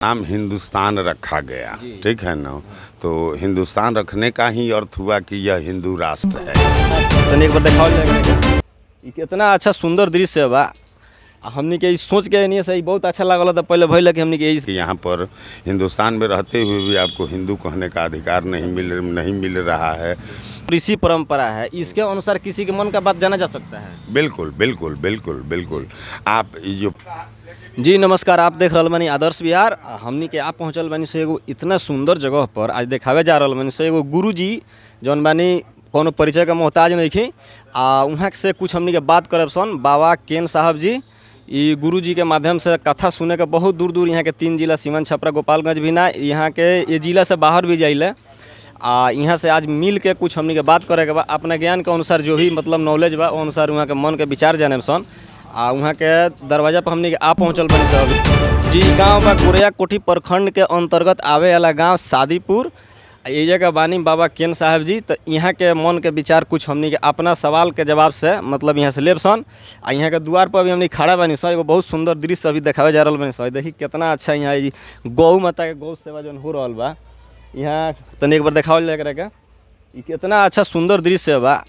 नाम हिंदुस्तान रखा गया, ठीक है ना। तो हिंदुस्तान रखने का ही अर्थ हुआ कि यह हिंदू राष्ट्र है। तनी एक बार देखाओ जाएगा ई कितना अच्छा सुंदर दृश्य बा। हमनी के सोच के नहीं सही बहुत अच्छा लागल था पहले भइल कि हमनी के कि यहाँ पर हिंदुस्तान में रहते हुए भी आपको हिंदू कहने का अधिकार नहीं मिल रहा है। ऋषि परंपरा है, इसके अनुसार किसी के मन का बात जाना जा सकता है। बिल्कुल बिल्कुल बिल्कुल बिल्कुल। आप जो जी नमस्कार, आप देख रहल बानी आदर्श बिहार। हमनी के आप पहुँचल बानी से एगो इतना सुंदर जगह पर आज देखावे जा रहल बानी से एगो गुरुजी जौन बानी कोनो परिचय का मोहताज नहीं थी। वहाँ से कुछ हमनी के बात करब सन। बाबा केन साहब जी ये गुरु जी के माध्यम से कथा सुने के बहुत दूर दूर यहाँ के 3 जिला सीवन छपरा गोपालगंज भी ना यहाँ के ये जिला से बाहर भी जाइले। यहाँ से आज मिल के कुछ हमनी के बात करे के बा अपना ज्ञान के अनुसार जो भी मतलब नॉलेज बा वो अनुसार वहाँ के मन के विचार जाने सन। वहाँ के दरवाजा पर हमनी के आ पहुँचल बनी सब। जी गाँव बा गोरिया कोठी प्रखंड के अंतर्गत आवे वाला गाँव शादीपुर। ये जगह बानी बाबा केन साहब जी। तो यहाँ के मन के विचार कुछ हमनी के अपना सवाल के जवाब से मतलब यहाँ से लेब सन। यहाँ के द्वार पर भी हमनी खड़ा बानी सन। एगो बहुत सुंदर दृश्य अभी देखावे जा रहल बानी सन। देखी कितना अच्छा यहाँ गौ माता के गौ सेवा जौन हो रहल बा यहाँ तनी एक बार देखावल जाए के ई कितना अच्छा सुंदर दृश्य बा।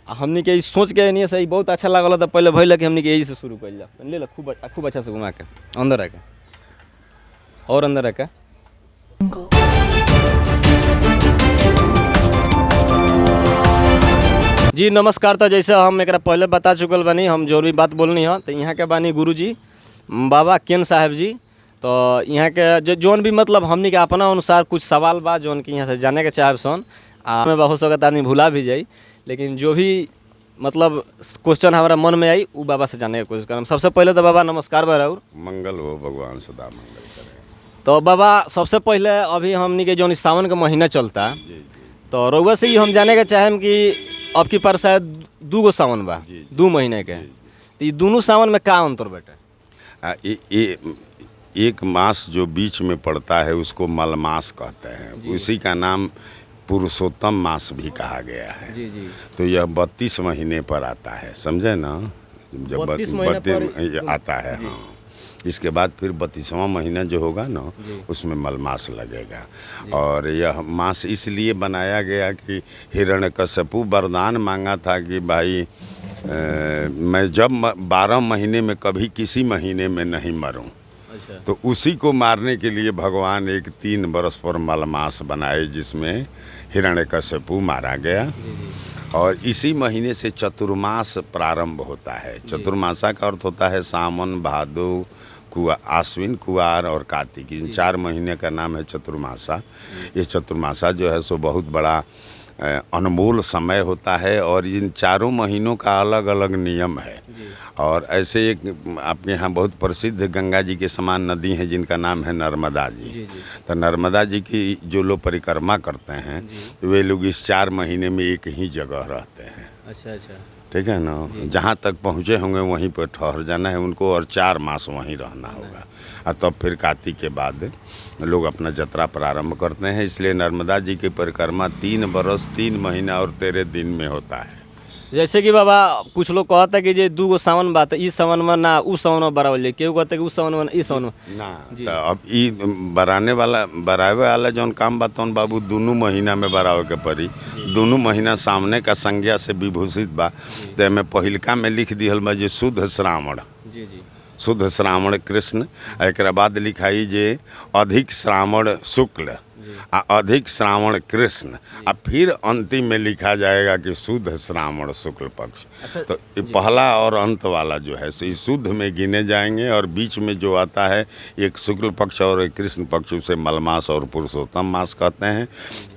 हमनी के सोच के नहीं सही बहुत अच्छा लागल था पहले भइल कि हमनी के यही से शुरू कइल जा। ले ला खूब अच्छा से घुमा के अंदर आके और अंदर आके जी नमस्कार। तो जैसे हम एक पहले बता चुकल बानी हम जो भी बात बोलनी है तो यहाँ के बानी गुरु जी बाबा केन साहब जी। तो यहाँ के जौन भी मतलब हमनी के अपना अनुसार कुछ सवाल बा जौन कि यहाँ से जाने के चाहे सन। में बहुत सकता आदमी भुला भी जाई लेकिन जो भी मतलब क्वेश्चन हमारा मन में आई वो बाबा से जाने की कोशिश करम। सबसे पहले तो बाबा नमस्कार बा राउर। मंगल हो, भगवान सदा मंगल करे। तो बाबा सबसे पहले अभी हमनी के जौन सावन का महीना चलता तो रउआ से ही हम जाने के चाहेम कि अब की पर शायद 2 गो सावन बा 2 महीने के। तो ये दोनों सावन में का अंतर बेटा? एक मास जो बीच में पड़ता है उसको मलमास कहते हैं। उसी का नाम पुरुषोत्तम मास भी कहा गया है। जी। तो यह 32 महीने पर आता है, समझे ना। जब 32 आता है हाँ। इसके बाद फिर 32वां महीना जो होगा ना उसमें मलमास लगेगा। और यह मास इसलिए बनाया गया कि हिरण्यकश्यपु वरदान मांगा था कि भाई मैं जब 12 महीने में कभी किसी महीने में नहीं मरूं। तो उसी को मारने के लिए भगवान एक 3 बरस पर मलमास बनाए जिसमें हिरण्यकश्यपु मारा गया। और इसी महीने से चतुर्मास प्रारंभ होता है। चतुर्मासा का अर्थ होता है सावन भादो आश्विन कुआर और कार्तिक। इन 4 महीने का नाम है चतुर्मासा। ये चतुर्मासा जो है सो बहुत बड़ा अनमोल समय होता है और इन 4 महीनों का अलग अलग नियम है। और ऐसे एक आपके यहाँ बहुत प्रसिद्ध गंगा जी के समान नदी हैं जिनका नाम है नर्मदा जी। तो नर्मदा जी की जो लोग परिक्रमा करते हैं वे लोग इस 4 महीने में एक ही जगह रहते हैं। अच्छा ठीक है ना। जहाँ तक पहुँचे होंगे वहीं पर ठहर जाना है उनको और 4 मास वहीं रहना होगा। और तब फिर कार्तिक के बाद लोग अपना यात्रा प्रारंभ करते हैं। इसलिए नर्मदा जी की परिक्रमा 3 बरस 3 महीना और 13 दिन में होता है। जैसे कि बाबा कुछ लोग कहता कि जे 2 गो सावन बात इस सावन में ना उस सावन में बरावल केहू कहते कि उस सावन में इस सावन में ना। तो अब ई बरावे वाला जौन काम बा तौन बाबू दोनों महीना में बरावे के पड़ी। दोनों महीना सामने का संज्ञा से विभूषित बा। तो में पहिलका में लिख दिहल बा जे शुद्ध श्रावण। शुद्ध श्रावण कृष्ण। एक बाद लिखाई जे अधिक श्रावण शुक्ल अधिक श्रावण कृष्ण। अब फिर अंतिम में लिखा जाएगा कि शुद्ध श्रावण शुक्ल पक्ष। तो पहला और अंत वाला जो है सो शुद्ध में गिने जाएंगे और बीच में जो आता है एक शुक्ल पक्ष और एक कृष्ण पक्ष उसे मलमास और पुरुषोत्तम मास कहते हैं।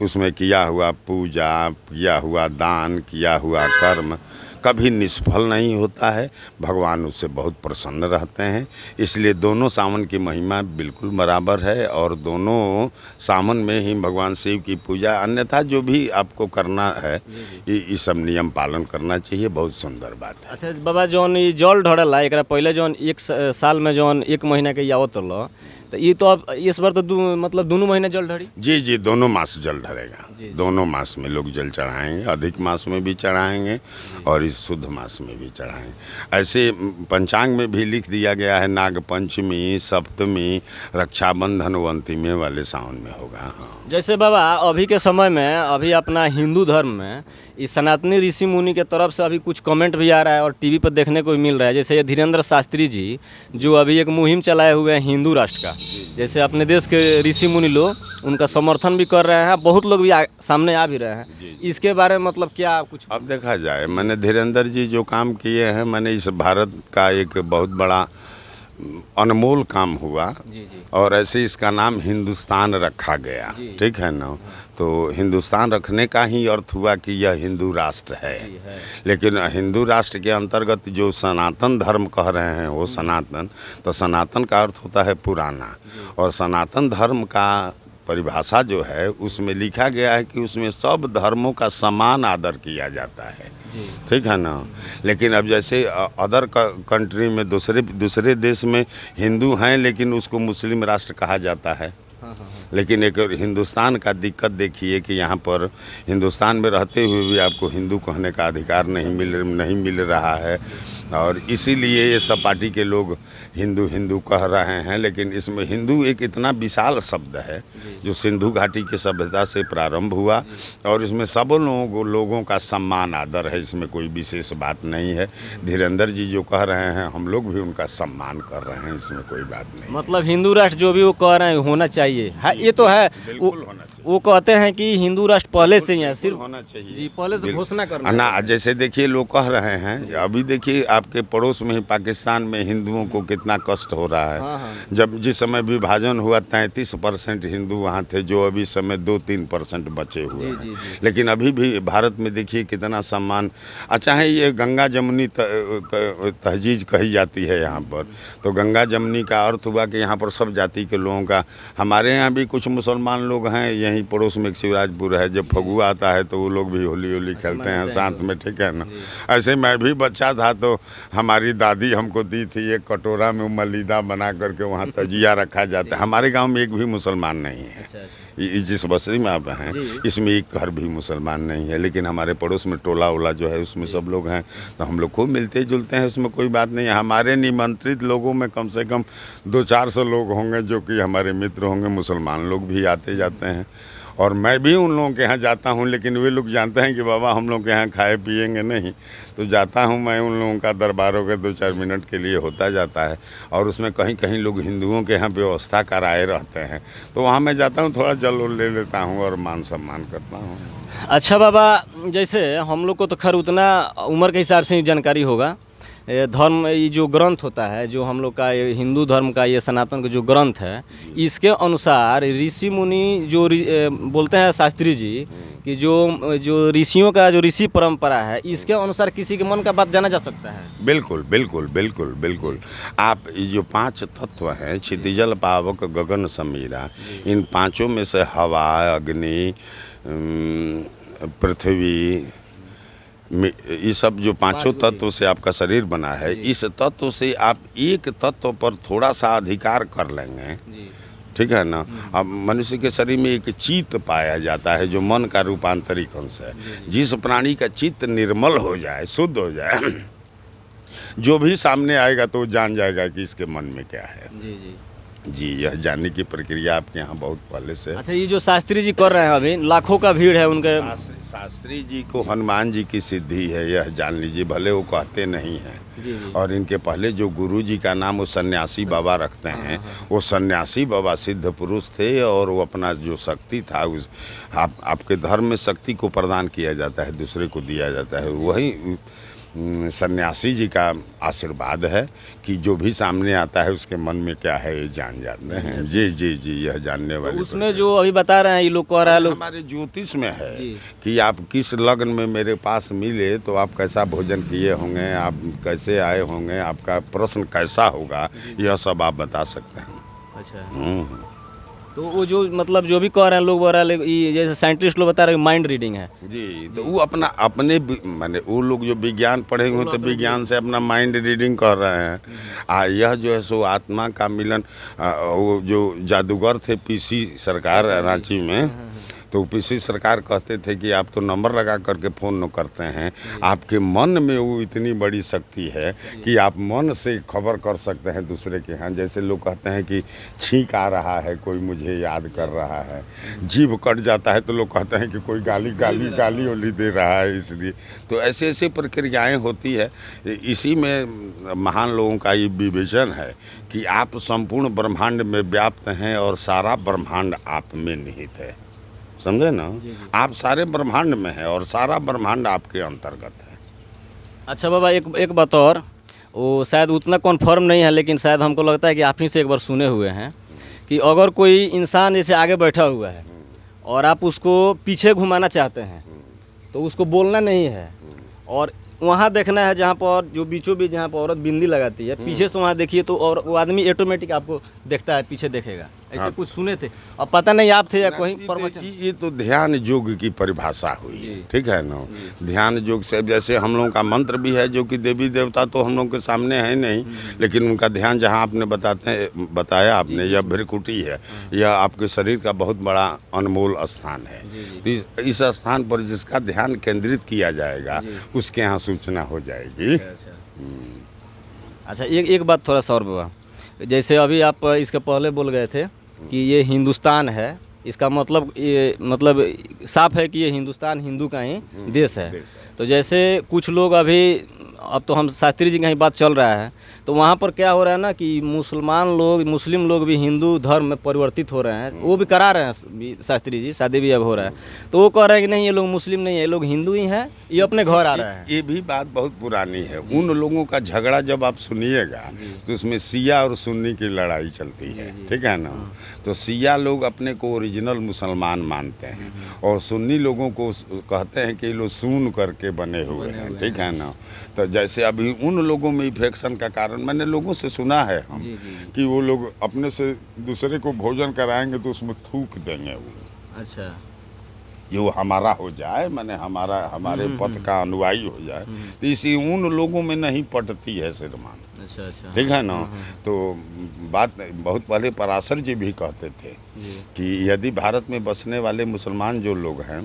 उसमें किया हुआ पूजा किया हुआ दान किया हुआ कर्म कभी निष्फल नहीं होता है। भगवान उससे बहुत प्रसन्न रहते हैं। इसलिए दोनों सावन की महिमा बिल्कुल बराबर है और दोनों सावन में ही भगवान शिव की पूजा अन्यथा जो भी आपको करना है ये सब नियम पालन करना चाहिए। बहुत सुंदर बात है। अच्छा बाबा जौन ये जल ढड़ला एक पहले जौन 1 साल में जौन 1 महीना के आवत रहा तो ये तो अब इस बार तो मतलब दोनों महीने जल ढड़ी। जी जी, दोनों मास जल ढलेगा। दोनों मास में लोग जल चढ़ाएंगे, अधिक मास में भी चढ़ाएंगे और इस शुद्ध मास में भी चढ़ाएंगे। ऐसे पंचांग में भी लिख दिया गया है, नाग पंचमी, सप्तमी, रक्षाबंधन वो अंतिमे वाले सावन में होगा। हाँ, जैसे बाबा अभी के समय में अभी अपना हिंदू धर्म में इस सनातनी ऋषि मुनि के तरफ से अभी कुछ कमेंट भी आ रहा है और टीवी पर देखने को भी मिल रहा है। जैसे ये धीरेन्द्र शास्त्री जी जो अभी एक मुहिम चलाए हुए हैं हिंदू राष्ट्र का, जैसे अपने देश के ऋषि मुनि लोग उनका समर्थन भी कर रहे हैं, बहुत लोग भी सामने आ भी रहे हैं। इसके बारे में मतलब क्या कुछ अब देखा जाए, मैंने धीरेन्द्र जी जो काम किए हैं, मैंने इस भारत का एक बहुत बड़ा अनमोल काम हुआ। और ऐसे इसका नाम हिंदुस्तान रखा गया, ठीक है ना। तो हिंदुस्तान रखने का ही अर्थ हुआ कि यह हिंदू राष्ट्र है। लेकिन हिंदू राष्ट्र के अंतर्गत जो सनातन धर्म कह रहे हैं वो सनातन, तो सनातन का अर्थ होता है पुराना। और सनातन धर्म का परिभाषा जो है उसमें लिखा गया है कि उसमें सब धर्मों का समान आदर किया जाता है, ठीक है ना। लेकिन अब जैसे अदर कंट्री में दूसरे देश में हिंदू हैं लेकिन उसको मुस्लिम राष्ट्र कहा जाता है। लेकिन एक हिंदुस्तान का दिक्कत देखिए कि यहाँ पर हिंदुस्तान में रहते हुए भी आपको हिंदू कहने का अधिकार नहीं मिल रहा है। और इसीलिए ये सब पार्टी के लोग हिंदू हिंदू कह रहे हैं। लेकिन इसमें हिंदू एक इतना विशाल शब्द है जो सिंधु घाटी की सभ्यता से प्रारंभ हुआ और इसमें सब लोगों का सम्मान आदर है, इसमें कोई विशेष बात नहीं है। धीरेन्द्र जी जो कह रहे हैं हम लोग भी उनका सम्मान कर रहे हैं, इसमें कोई बात नहीं। मतलब हिंदू राष्ट्र जो भी वो कह रहे हैं होना चाहिए है, ये तो है। वो कहते हैं कि हिंदू राष्ट्र पहले से ही है, सिर्फ होना चाहिए जी पहले से घोषणा करना ना। जैसे देखिए लोग कह रहे हैं, अभी देखिए आपके पड़ोस में ही पाकिस्तान में हिंदुओं को कितना कष्ट हो रहा है। हाँ। जब जिस समय विभाजन हुआ 33% हिंदू वहाँ थे, जो अभी समय 2-3% बचे हुए हैं। लेकिन अभी भी भारत में देखिए कितना सम्मान। चाहे ये गंगा जमुनी तहजीज कही जाती है यहाँ पर, तो गंगा जमुनी का अर्थ हुआ कि यहाँ पर सब जाति के लोगों का। हमारे यहाँ भी कुछ मुसलमान लोग हैं, यहीं पड़ोस में एक शिवराजपुर है, जब फगुआ आता है तो वो लोग भी होली खेलते हैं साथ में, ठीक है ना। ऐसे मैं भी बच्चा था तो हमारी दादी हमको दी थी एक कटोरा में मलीदा बना करके वहाँ तजिया रखा जाता है। हमारे गांव में एक भी मुसलमान नहीं है। जिस बस्ती में आप हैं इसमें एक घर भी मुसलमान नहीं है। लेकिन हमारे पड़ोस में टोला ओला जो है उसमें सब लोग हैं, तो हम लोग खूब मिलते जुलते हैं, उसमें कोई बात नहीं है। हमारे निमंत्रित लोगों में कम से कम 200-400 लोग होंगे जो कि हमारे मित्र होंगे। मुसलमान लोग भी आते जाते हैं और मैं भी उन लोगों के यहाँ जाता हूँ। लेकिन वे लोग जानते हैं कि बाबा हम लोग के यहाँ खाए पिएंगे नहीं, तो जाता हूँ मैं उन लोगों का दरबारों के 2-4 मिनट के लिए होता जाता है। और उसमें कहीं कहीं लोग हिंदुओं के यहाँ व्यवस्था कराए रहते हैं, तो वहाँ मैं जाता हूँ, थोड़ा जल ले लेता हूँ और मान सम्मान करता हूँ। अच्छा बाबा, जैसे हम लोग को तो खैर उतना उम्र के हिसाब से ही जानकारी होगा। धर्म ये जो ग्रंथ होता है, जो हम लोग का ये हिंदू धर्म का ये सनातन का जो ग्रंथ है, इसके अनुसार ऋषि मुनि जो बोलते हैं शास्त्री जी कि जो ऋषियों का जो ऋषि परंपरा है, इसके अनुसार किसी के मन का बात जाना जा सकता है। बिल्कुल बिल्कुल बिल्कुल बिल्कुल। आप ये जो 5 तत्व हैं, क्षितिजल पावक गगन समीरा, इन पांचों में से हवा, अग्नि, पृथ्वी, ये सब जो पांचों तत्व से आपका शरीर बना है, इस तत्व से आप एक तत्व पर थोड़ा सा अधिकार कर लेंगे, ठीक है ना। अब मनुष्य के शरीर में एक चित्त पाया जाता है जो मन का रूपांतरिक अंश है। जिस प्राणी का चित्त निर्मल हो जाए, शुद्ध हो जाए, जो भी सामने आएगा तो जान जाएगा कि इसके मन में क्या है। जी, यह जानने की प्रक्रिया आपके यहाँ बहुत पहले से। अच्छा, ये जो शास्त्री जी कर रहे हैं, अभी लाखों का भीड़ है उनके। शास्त्री जी को हनुमान जी की सिद्धि है, यह जान लीजिए, भले वो कहते नहीं हैं। और इनके पहले जो गुरु जी का नाम वो सन्यासी बाबा रखते हैं, वो सन्यासी बाबा सिद्ध पुरुष थे। और वो अपना जो शक्ति था, उस आपके धर्म में शक्ति को प्रदान किया जाता है, दूसरे को दिया जाता है। वही सन्यासी जी का आशीर्वाद है कि जो भी सामने आता है उसके मन में क्या है ये जान जाते हैं। जी जी जी, यह जानने वाले। तो उसमें जो अभी बता रहे हैं ये लोग कह रहा है, लोग हमारे ज्योतिष में है कि आप किस लग्न में मेरे पास मिले तो आप कैसा भोजन किए होंगे, आप कैसे आए होंगे, आपका प्रश्न कैसा होगा, यह सब आप बता सकते हैं। अच्छा। तो वो जो मतलब जो भी कह रहे हैं लोग, बोल रहे हैं ये जैसे साइंटिस्ट लोग बता रहे हैं माइंड रीडिंग है। जी, तो वो अपना अपने माने वो लोग जो विज्ञान पढ़े हुए तो विज्ञान से अपना माइंड रीडिंग कर रहे हैं। यह जो है सो आत्मा का मिलन। वो जो जादूगर थे पीसी सरकार रांची में, तो पीसी सरकार कहते थे कि आप तो नंबर लगा करके फ़ोन न करते हैं, आपके मन में वो इतनी बड़ी शक्ति है कि आप मन से खबर कर सकते हैं दूसरे के यहाँ। जैसे लोग कहते हैं कि छींक आ रहा है, कोई मुझे याद कर रहा है, जीभ कट जाता है तो लोग कहते हैं कि कोई गाली ओली दे रहा है। इसलिए तो ऐसे ऐसे प्रक्रियाएँ होती है। इसी में महान लोगों का ये विवेचन है कि आप संपूर्ण ब्रह्मांड में व्याप्त हैं और सारा ब्रह्मांड आप में निहित है। समझे ना? आप सारे ब्रह्मांड में हैं और सारा ब्रह्मांड आपके अंतर्गत है। अच्छा बाबा, एक बात और, वो शायद उतना कन्फर्म नहीं है लेकिन शायद हमको लगता है कि आप ही से एक बार सुने हुए हैं कि अगर कोई इंसान जैसे आगे बैठा हुआ है और आप उसको पीछे घुमाना चाहते हैं तो उसको बोलना नहीं है और वहाँ देखना है जहाँ पर जो बीचों बीच जहाँ पर औरत बिंदी लगाती है, पीछे से वहाँ देखिए तो और वो आदमी ऑटोमेटिक आपको देखता है, पीछे देखेगा। ऐसे कुछ सुने थे, अब पता नहीं आप थे या कोई प्रवचन। ये तो ध्यान योग की परिभाषा हुई, ठीक है ना? ध्यान योग से जैसे हम लोगों का मंत्र भी है जो कि देवी देवता तो हम लोगों के सामने है नहीं, लेकिन उनका ध्यान जहाँ आपने बताया आपने, यह भ्रिकुटी है, यह आपके शरीर का बहुत बड़ा अनमोल स्थान है। तो इस स्थान पर जिसका ध्यान केंद्रित किया जाएगा उसके यहाँ सूचना हो जाएगी। अच्छा, एक बात थोड़ा सा और बाबा, जैसे अभी आप इसके पहले बोल गए थे कि ये हिंदुस्तान है, इसका मतलब ये मतलब साफ है कि ये हिंदुस्तान हिंदू का ही देश है। तो जैसे कुछ लोग अभी, अब तो हम शास्त्री जी का ही बात चल रहा है, तो वहाँ पर क्या हो रहा है ना कि मुस्लिम लोग भी हिंदू धर्म में परिवर्तित हो रहे हैं, वो भी करा रहे हैं शास्त्री जी, शादी भी अब हो रहा है, तो वो कह रहे हैं कि नहीं ये लोग मुस्लिम नहीं है, ये लोग हिंदू ही हैं, ये अपने घर आ रहे हैं। ये भी बात बहुत पुरानी है। उन लोगों का झगड़ा जब आप सुनिएगा तो उसमें सिया और सुन्नी की लड़ाई चलती है, ठीक है ना? तो सिया लोग अपने को ओरिजिनल मुसलमान मानते हैं और सुन्नी लोगों को कहते हैं कि ये लोग सून करके बने हुए हैं, ठीक है ना? तो जैसे अभी उन लोगों में इन्फेक्शन का कारण मैंने लोगों से सुना है हम कि वो लोग अपने से दूसरे को भोजन कराएंगे तो उसमें थूक देंगे वो। अच्छा, ये वो हमारा हो जाए, माने हमारे पथ का अनुयायी हो जाए, तो इसी उन लोगों में नहीं पटती है श्रीमान। अच्छा, ठीक है ना? तो बात बहुत पहले पराशर जी भी कहते थे कि यदि भारत में बसने वाले मुसलमान जो लोग हैं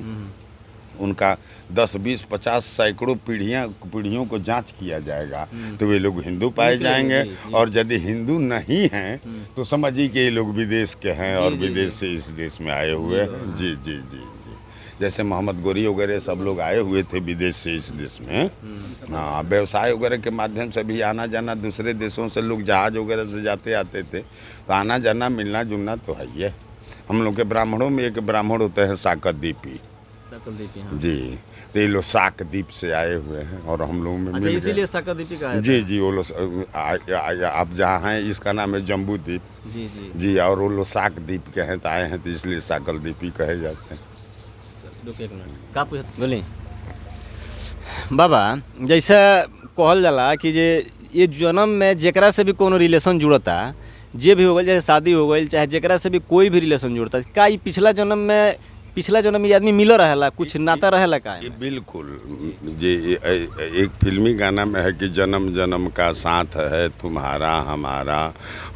उनका 10, 20, 50 सैकड़ों पीढ़ियों को जांच किया जाएगा तो वे लोग हिंदू पाए जाएंगे, और यदि हिंदू नहीं हैं तो समझिए कि ये लोग विदेश के हैं और विदेश से इस देश में आए हुए हैं। जी जी जी जी, जैसे मोहम्मद गोरी वगैरह सब लोग आए हुए थे विदेश से इस देश में। हाँ, व्यवसाय वगैरह के माध्यम से भी आना जाना, दूसरे देशों से लोग जहाज वगैरह से जाते आते थे, तो आना जाना मिलना जुलना तो है ही है। हम लोग के ब्राह्मणों में एक ब्राह्मण होते हैं साकरदीपी जी, तो ये लोग साकद्वीप से आए हुए हैं और हम लोगों में अच्छा, इसीलिए साकरदीपी का है। जी जी, वो लोग आप जहाँ हैं इसका नाम है जम्बू द्वीप जी जी जी, और वो लोग साकद्वीप के हैं तो आए हैं तो इसलिए साकरदीपी कहे जाते हैं। का बोली बाबा, जैसा कहल जाला कि ये जन्म में जेकरा से भी कोनो रिलेशन जुड़ता, जे भी हो गई, जैसे शादी हो गई चाहे जेकरा से भी कोई भी रिलेशन जुड़ता, का ये पिछला जन्म में ये आदमी मिल रहेला, कुछ नाता रहेला का? ये बिल्कुल जी, एक फिल्मी गाना में है कि जन्म जन्म का साथ है तुम्हारा हमारा,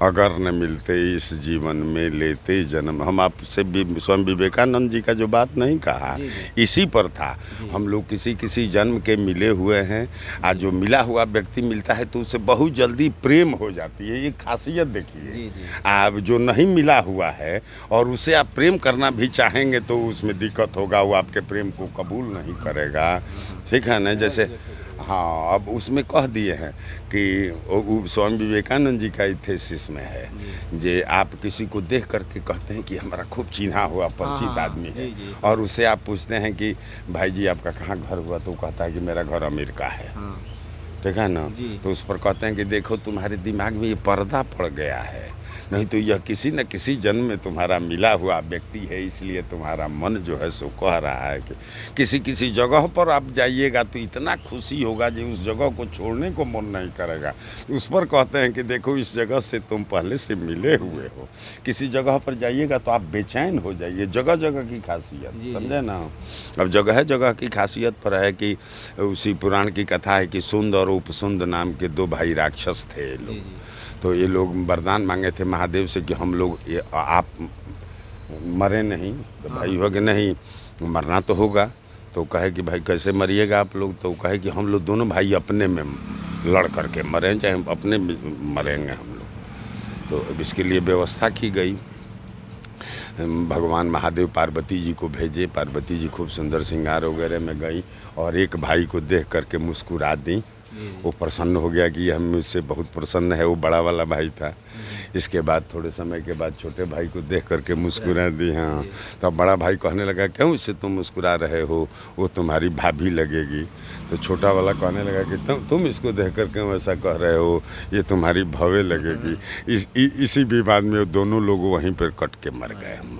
अगर न मिलते इस जीवन में लेते जन्म। हम आपसे स्वामी विवेकानंद जी का जो बात नहीं कहा, इसी पर था। हम लोग किसी जन्म के मिले हुए हैं, आज जो मिला हुआ व्यक्ति मिलता है तो उससे बहुत जल्दी प्रेम हो जाती है। ये खासियत देखिए, आप जो नहीं मिला हुआ है और उसे आप प्रेम करना भी चाहेंगे तो उसमें दिक्कत होगा, वो आपके प्रेम को कबूल नहीं करेगा, ठीक है ना? जैसे हाँ, अब उसमें कह दिए हैं कि स्वामी विवेकानंद जी का थीसिस में है जे आप किसी को देख करके कहते हैं कि हमारा खूब चिन्हा हुआ परिचित आदमी है, और उससे आप पूछते हैं कि भाई जी आपका कहाँ घर हुआ, तो वो कहता है कि मेरा घर अमेरिका है, ठीक है ना? तो उस पर कहते हैं कि देखो तुम्हारे दिमाग में ये पर्दा पड़ गया है, नहीं तो यह किसी न किसी जन्म में तुम्हारा मिला हुआ व्यक्ति है, इसलिए तुम्हारा मन जो है सो कह रहा है कि किसी किसी जगह पर आप जाइएगा तो इतना खुशी होगा कि उस जगह को छोड़ने को मन नहीं करेगा। उस पर कहते हैं कि देखो इस जगह से तुम पहले से मिले हुए हो, किसी जगह पर जाइएगा तो आप बेचैन हो जाइए। जगह जगह की खासियत, समझे ना। अब जगह जगह की खासियत पर है कि उसी पुराण की कथा है कि सुंद और उपसुंद नाम के दो भाई राक्षस थे ये लोग। तो ये लोग वरदान मांगे थे महादेव से कि हम लोग आप मरे नहीं। तो भाई हो कि नहीं मरना तो होगा। तो कहे कि भाई कैसे मरिएगा आप लोग। तो कहे कि हम लोग दोनों भाई अपने में लड़ करके मरें, चाहे अपने में मरेंगे हम लोग। तो इसके लिए व्यवस्था की गई। भगवान महादेव पार्वती जी को भेजे। पार्वती जी खूब सुंदर श्रृंगार वगैरह में गई और एक भाई को देख करके मुस्कुरा दी। वो प्रसन्न हो गया कि हम मुझसे बहुत प्रसन्न है। वो बड़ा वाला भाई था। इसके बाद थोड़े समय के बाद छोटे भाई को देख करके मुस्कुरा दी। हाँ, तो बड़ा भाई कहने लगा क्यों इससे तुम मुस्कुरा रहे हो, वो तुम्हारी भाभी लगेगी। तो छोटा वाला कहने लगा कि तुम इसको देख कर क्यों ऐसा कह रहे हो, ये तुम्हारी भवे लगेगी। इसी विवाद में दोनों लोग वहीं पर कट के मर गए। हम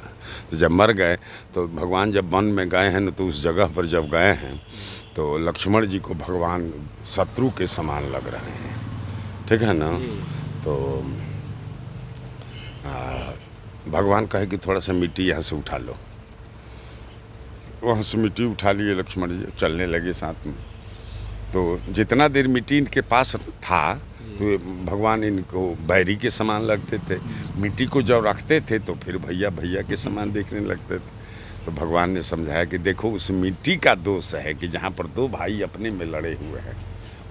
तो जब मर गए तो भगवान जब वन में गए हैं न, तो उस जगह पर जब गए हैं तो लक्ष्मण जी को भगवान शत्रु के समान लग रहे हैं, ठीक है ना। तो भगवान कहे कि थोड़ा सा मिट्टी यहाँ से उठा लो। वहाँ से मिट्टी उठा लिए लक्ष्मण जी, चलने लगे साथ में। तो जितना देर मिट्टी इनके पास था तो भगवान इनको बैरी के समान लगते थे। मिट्टी को जब रखते थे तो फिर भैया भैया के समान देखने लगते थे। तो भगवान ने समझाया कि देखो उस मिट्टी का दोष है कि जहाँ पर दो भाई अपने में लड़े हुए हैं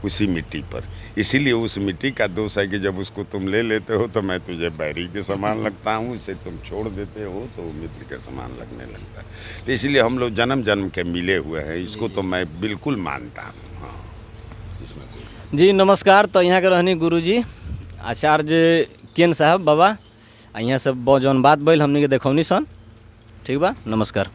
उसी मिट्टी पर, इसीलिए उस मिट्टी का दोष है कि जब उसको तुम ले लेते हो तो मैं तुझे बैरी के समान लगता हूँ, इसे तुम छोड़ देते हो तो मित्र के समान लगने लगता है। तो इसलिए हम लोग जन्म जन्म के मिले हुए हैं, इसको तो मैं बिल्कुल मानता हूँ। हाँ, इसमें जी नमस्कार। तो यहाँ के रहनी गुरुजी आचार्य केन साहब बाबा, यहाँ से जौन बात बैल हमने के देखौनी सन। ठीक बा, नमस्कार।